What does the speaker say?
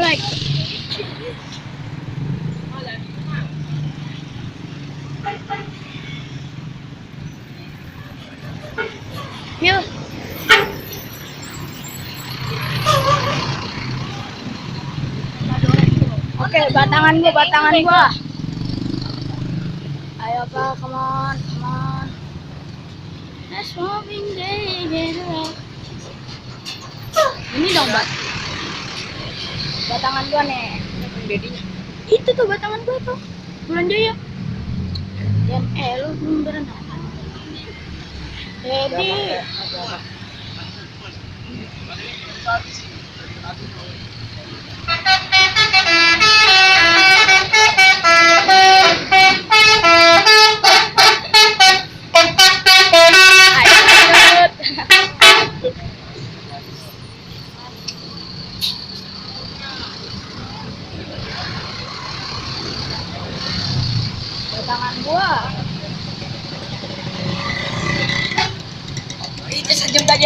mulai. Yuk. Oke, batangan gua. Ayo Pak, come on. Let's moving day, ini dong, batangan gua nih. Itu tuh batangan gua tuh. Bulan Jaya. Dan lu belum berenang. Jadi batangan gua. Itu sejam tadi